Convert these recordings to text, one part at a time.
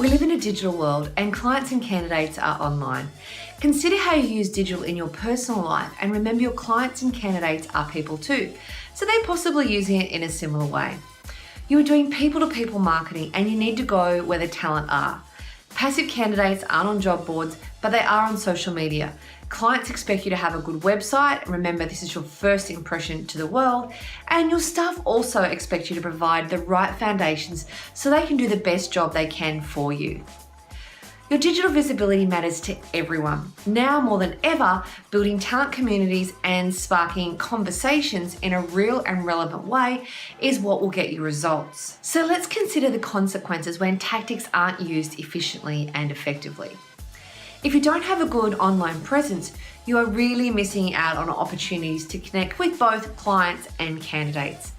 We live in a digital world and clients and candidates are online. Consider how you use digital in your personal life and remember your clients and candidates are people too, so they're possibly using it in a similar way. You are doing people-to-people marketing and you need to go where the talent are. Passive candidates aren't on job boards, but they are on social media. Clients expect you to have a good website. Remember, this is your first impression to the world. And your staff also expect you to provide the right foundations so they can do the best job they can for you. Your digital visibility matters to everyone. Now more than ever, building talent communities and sparking conversations in a real and relevant way is what will get you results. So let's consider the consequences when tactics aren't used efficiently and effectively. If you don't have a good online presence, you are really missing out on opportunities to connect with both clients and candidates.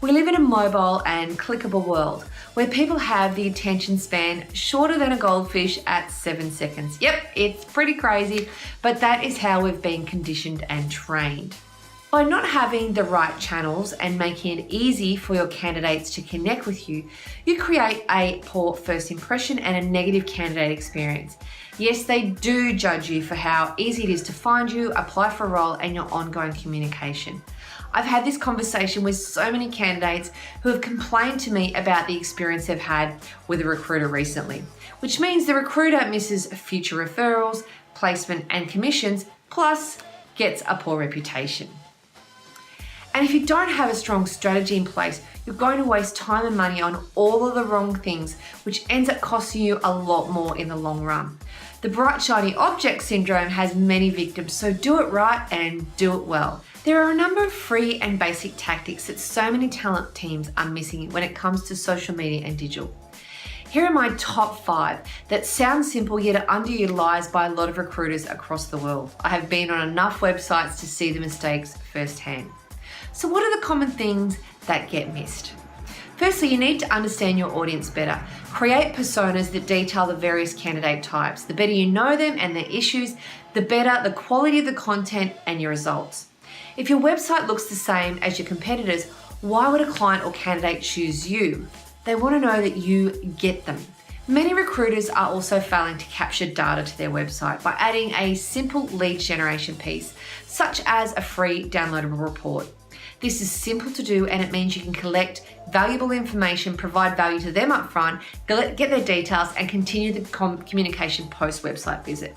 We live in a mobile and clickable world where people have the attention span shorter than a goldfish at 7 seconds. Yep, it's pretty crazy, but that is how we've been conditioned and trained. By not having the right channels and making it easy for your candidates to connect with you, you create a poor first impression and a negative candidate experience. Yes, they do judge you for how easy it is to find you, apply for a role, and your ongoing communication. I've had this conversation with so many candidates who have complained to me about the experience they've had with a recruiter recently, which means the recruiter misses future referrals, placement, and commissions, plus gets a poor reputation. And if you don't have a strong strategy in place, you're going to waste time and money on all of the wrong things, which ends up costing you a lot more in the long run. The bright shiny object syndrome has many victims, so do it right and do it well. There are a number of free and basic tactics that so many talent teams are missing when it comes to social media and digital. Here are my top 5 that sound simple yet are underutilized by a lot of recruiters across the world. I have been on enough websites to see the mistakes firsthand. So what are the common things that get missed? Firstly, you need to understand your audience better. Create personas that detail the various candidate types. The better you know them and their issues, the better the quality of the content and your results. If your website looks the same as your competitors, why would a client or candidate choose you? They want to know that you get them. Many recruiters are also failing to capture data to their website by adding a simple lead generation piece, such as a free downloadable report. This is simple to do and it means you can collect valuable information, provide value to them up front, get their details and continue the communication post-website visit.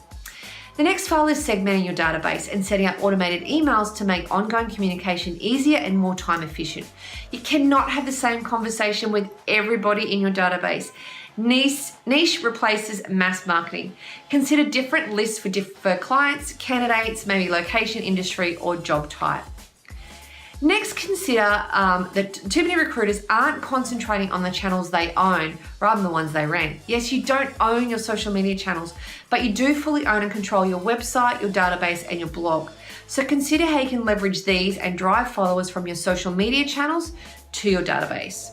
The next file is segmenting your database and setting up automated emails to make ongoing communication easier and more time efficient. You cannot have the same conversation with everybody in your database. Niche replaces mass marketing. Consider different lists for clients, candidates, maybe location, industry, or job type. Next, consider that too many recruiters aren't concentrating on the channels they own rather than the ones they rank. Yes, you don't own your social media channels, but you do fully own and control your website, your database, and your blog. So consider how you can leverage these and drive followers from your social media channels to your database.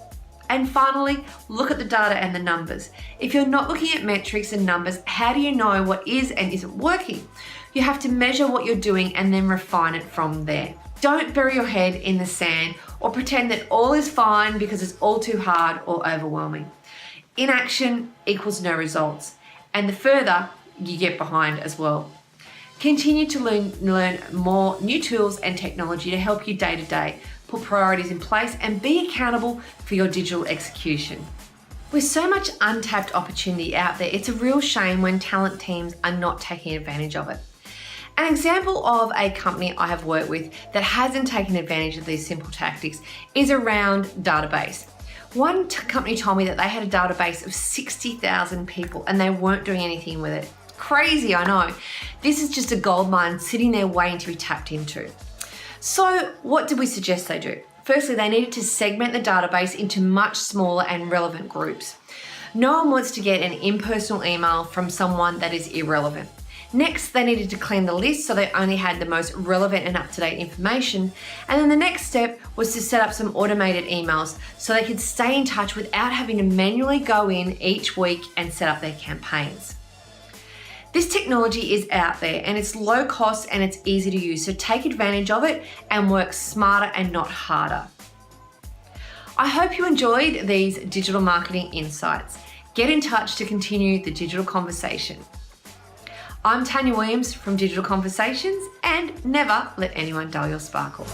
And finally, look at the data and the numbers. If you're not looking at metrics and numbers, how do you know what is and isn't working? You have to measure what you're doing and then refine it from there. Don't bury your head in the sand or pretend that all is fine because it's all too hard or overwhelming. Inaction equals no results, and the further you get behind as well. Continue to learn more new tools and technology to help you day to day, put priorities in place and be accountable for your digital execution. With so much untapped opportunity out there, it's a real shame when talent teams are not taking advantage of it. An example of a company I have worked with that hasn't taken advantage of these simple tactics is around database. One company told me that they had a database of 60,000 people and they weren't doing anything with it. Crazy, I know. This is just a gold mine sitting there waiting to be tapped into. So what did we suggest they do? Firstly, they needed to segment the database into much smaller and relevant groups. No one wants to get an impersonal email from someone that is irrelevant. Next, they needed to clean the list so they only had the most relevant and up-to-date information. And then the next step was to set up some automated emails so they could stay in touch without having to manually go in each week and set up their campaigns. This technology is out there and it's low cost and it's easy to use, so take advantage of it and work smarter and not harder. I hope you enjoyed these digital marketing insights. Get in touch to continue the digital conversation. I'm Tanya Williams from Digital Conversations, and never let anyone dull your sparkle.